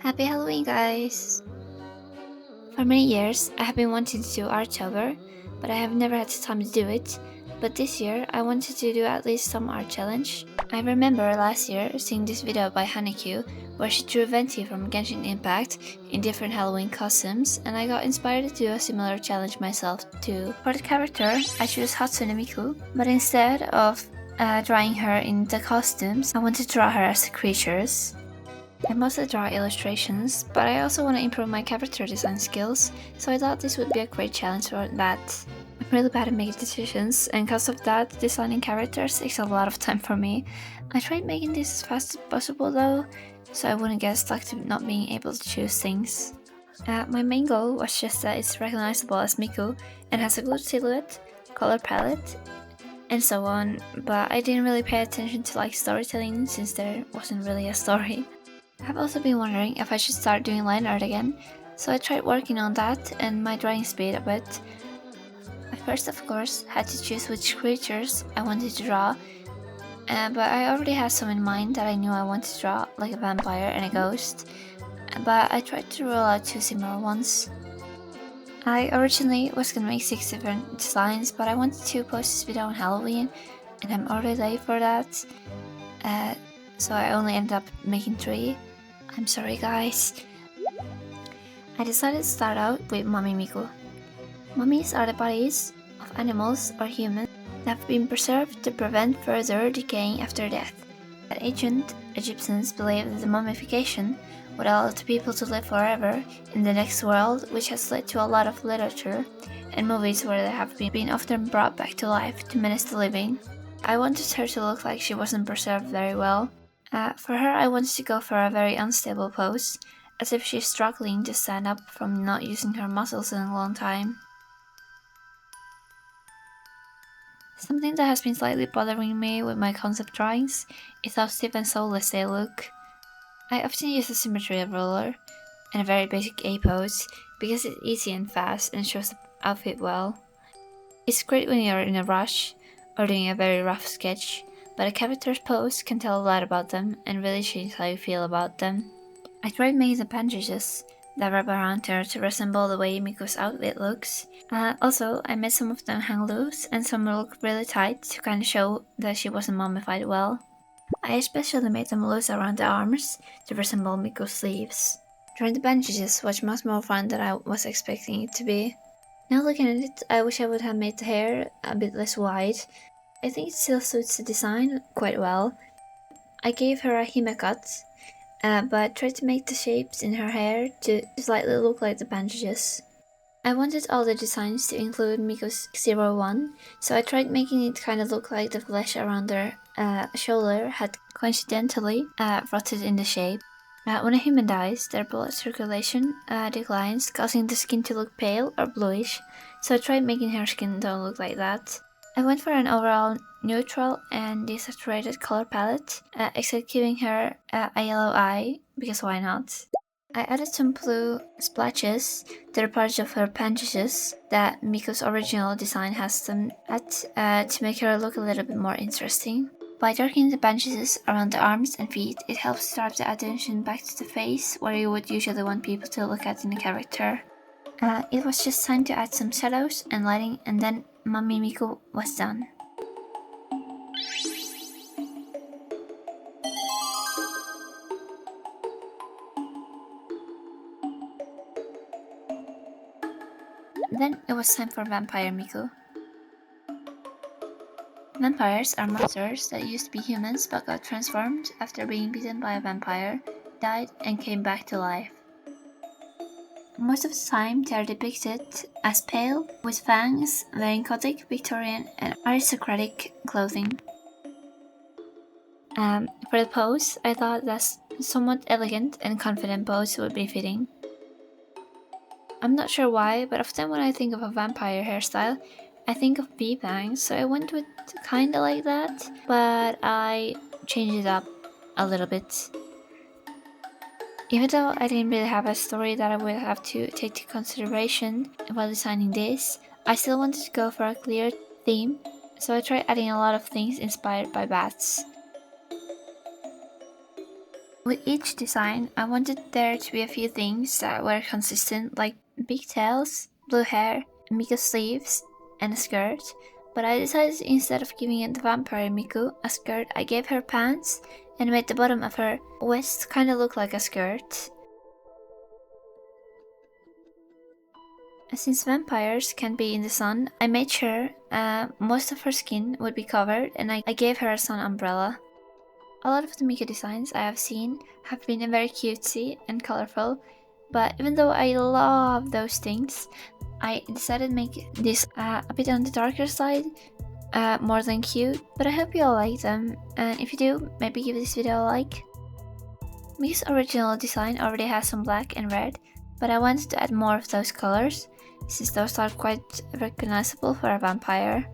Happy Halloween, guys! For many years, I have been wanting to do Arttober, but I have never had the time to do it. But this year, I wanted to do at least some art challenge. I remember last year seeing this video by Hanacue, where she drew Venti from Genshin Impact in different Halloween costumes, and I got inspired to do a similar challenge myself too. For the character, I chose Hatsune Miku, but instead of drawing her in the costumes, I wanted to draw her as the creatures. I mostly draw illustrations, but I also want to improve my character design skills, so I thought this would be a great challenge for that. I'm really bad at making decisions, and because of that, designing characters takes a lot of time for me. I tried making this as fast as possible though, so I wouldn't get stuck to not being able to choose things. My main goal was just that it's recognizable as Miku and has a good silhouette, color palette, and so on, but I didn't really pay attention to storytelling since there wasn't really a story. I've also been wondering if I should start doing line art again, so I tried working on that and my drawing speed a bit. I first of course had to choose which creatures I wanted to draw, but I already had some in mind that I knew I wanted to draw, like a vampire and a ghost, but I tried to rule out 2 similar ones. I originally was gonna make 6 different designs, but I wanted to post this video on Halloween, and I'm already late for that, so I only ended up making 3. I'm sorry guys. I decided to start out with Mummy Miku. Mummies are the bodies of animals or humans that have been preserved to prevent further decaying after death. At ancient Egyptians believed that the mummification would allow the people to live forever in the next world, which has led to a lot of literature and movies where they have been often brought back to life to menace the living. I wanted her to look like she wasn't preserved very well. For her, I wanted to go for a very unstable pose, as if she's struggling to stand up from not using her muscles in a long time. Something that has been slightly bothering me with my concept drawings is how stiff and soulless they look. I often use a symmetry ruler and a very basic A pose because it's easy and fast and shows the outfit well. It's great when you're in a rush or doing a very rough sketch, but a character's pose can tell a lot about them and really change how you feel about them. I tried making the bandages that wrap around her to resemble the way Miku's outfit looks. Also, I made some of them hang loose and some look really tight to kind of show that she wasn't mummified well. I especially made them loose around the arms to resemble Miku's sleeves. Drawing the bandages was much more fun than I was expecting it to be. Now looking at it, I wish I would have made the hair a bit less wide. I think it still suits the design quite well. I gave her a hime cut, but tried to make the shapes in her hair to slightly look like the bandages. I wanted all the designs to include Miku's 01, so I tried making it kind of look like the flesh around her shoulder had coincidentally rotted in the shape. When a human dies, their blood circulation declines, causing the skin to look pale or bluish, so I tried making her skin tone look like that. I went for an overall neutral and desaturated color palette, except giving her a yellow eye, because why not? I added some blue splashes to the parts of her bandages that Miku's original design has them at to make her look a little bit more interesting. By darkening the bandages around the arms and feet, it helps drive the attention back to the face, where you would usually want people to look at in a character. It was just time to add some shadows and lighting, and then Mummy Miku was done. Then it was time for Vampire Miku. Vampires are monsters that used to be humans but got transformed after being bitten by a vampire, died, and came back to life. Most of the time they are depicted as pale, with fangs, wearing gothic, Victorian, and aristocratic clothing. For the pose, I thought that somewhat elegant and confident pose would be fitting. I'm not sure why, but often when I think of a vampire hairstyle, I think of bee bangs, so I went with kinda like that, but I changed it up a little bit. Even though I didn't really have a story that I would have to take into consideration while designing this, I still wanted to go for a clear theme, so I tried adding a lot of things inspired by bats. With each design, I wanted there to be a few things that were consistent, like big tails, blue hair, Miku sleeves, and a skirt. But I decided instead of giving the vampire Miku a skirt, I gave her pants and made the bottom of her vest kinda look like a skirt. Since vampires can be in the sun, I made sure most of her skin would be covered, and I gave her a sun umbrella. A lot of the Miku designs I have seen have been very cutesy and colorful, but even though I love those things, I decided to make this a bit on the darker side, more than cute, but I hope you all like them, and if you do, maybe give this video a like. Miku's original design already has some black and red, but I wanted to add more of those colors, since those are quite recognizable for a vampire.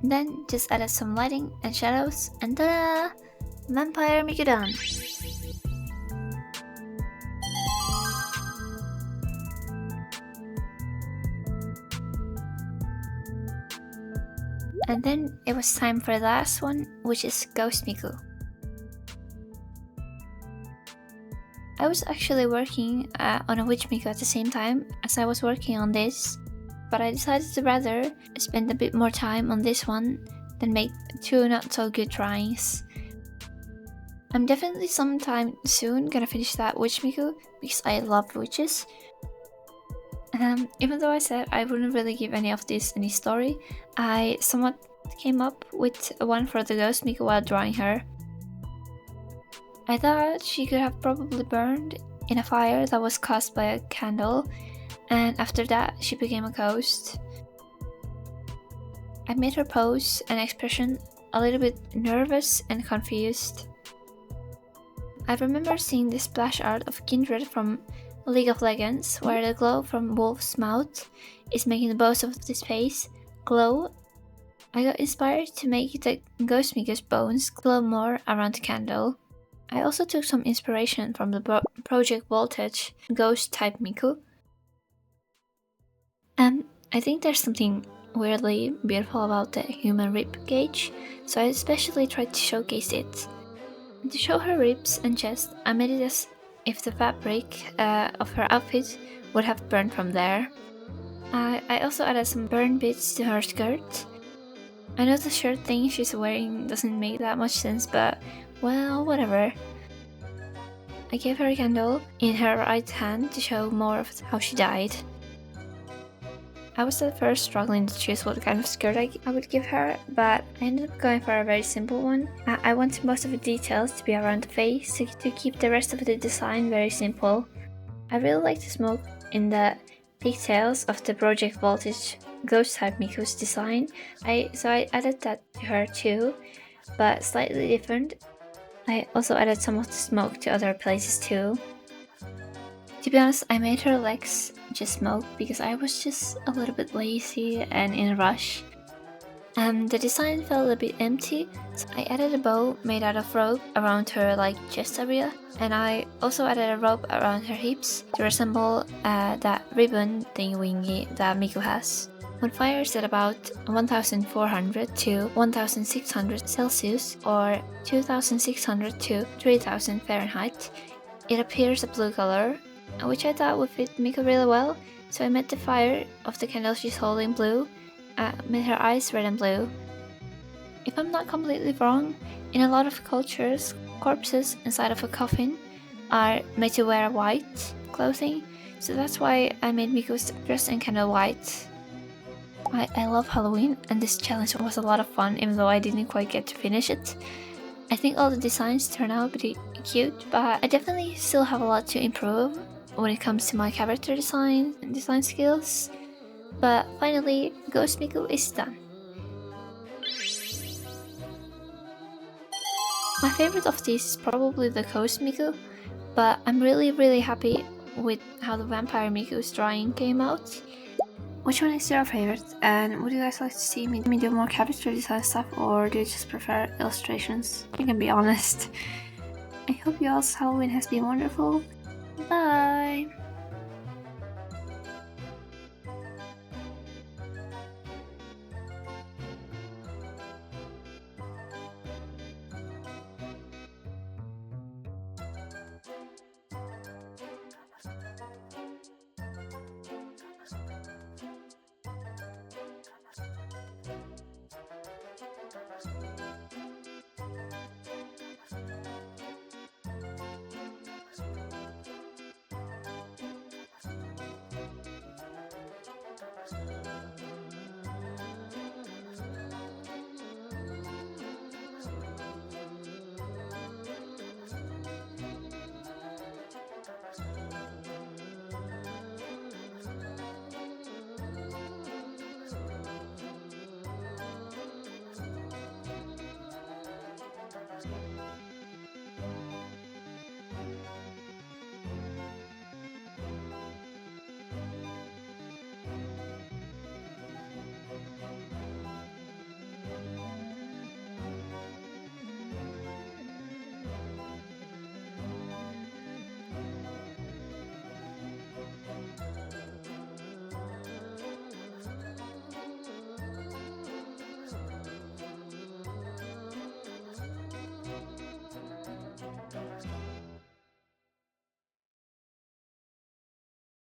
Then just added some lighting and shadows, and ta-da! Vampire Miku done! And then it was time for the last one, which is Ghost Miku. I was actually working on a witch Miku at the same time as I was working on this, but I decided to rather spend a bit more time on this one than make two not so good drawings. I'm definitely sometime soon gonna finish that witch Miku because I love witches. Even though I said I wouldn't really give any of this any story, I somewhat came up with one for the Ghost Miku while drawing her. I thought she could have probably burned in a fire that was caused by a candle, and after that she became a ghost. I made her pose and expression a little bit nervous and confused. I remember seeing this splash art of Kindred from League of Legends, where the glow from Wolf's mouth is making both of his face glow. I got inspired to make the Ghost Miku's bones glow more around the candle. I also took some inspiration from the Project Voltage ghost type Miku. I think there's something weirdly beautiful about the human rib cage, so I especially tried to showcase it. To show her ribs and chest, I made it as if the fabric of her outfit would have burned from there. I also added some burn bits to her skirt. I know the shirt thing she's wearing doesn't make that much sense, but well, whatever. I gave her a candle in her right hand to show more of how she died. I was at first struggling to choose what kind of skirt I would give her, but I ended up going for a very simple one. I wanted most of the details to be around the face to keep the rest of the design very simple. I really like the smoke in the pigtails of the Project Voltage ghost type Miku's design, so I added that to her too, but slightly different. I also added some of the smoke to other places too. To be honest, I made her legs just smoke because I was just a little bit lazy and in a rush. The design felt a bit empty, so I added a bow made out of rope around her chest area, and I also added a rope around her hips to resemble that ribbon thingy that Miku has. When fires at about 1400 to 1600 Celsius or 2600 to 3000 Fahrenheit, it appears a blue color, which I thought would fit Miku really well, so I made the fire of the candle she's holding blue, made her eyes red and blue. If I'm not completely wrong, in a lot of cultures, corpses inside of a coffin are made to wear white clothing, so that's why I made Miku's dress in kind of white. I love Halloween, and this challenge was a lot of fun even though I didn't quite get to finish it. I think all the designs turned out pretty cute, but I definitely still have a lot to improve when it comes to my character design and design skills. But finally, Ghost Miku is done. My favorite of these is probably the Ghost Miku, but I'm really happy with how the Vampire Miku's drawing came out. Which one is your favorite, and would you guys like to see me do more character design stuff, or do you just prefer illustrations? You can be honest. I hope your all's Halloween has been wonderful. Bye!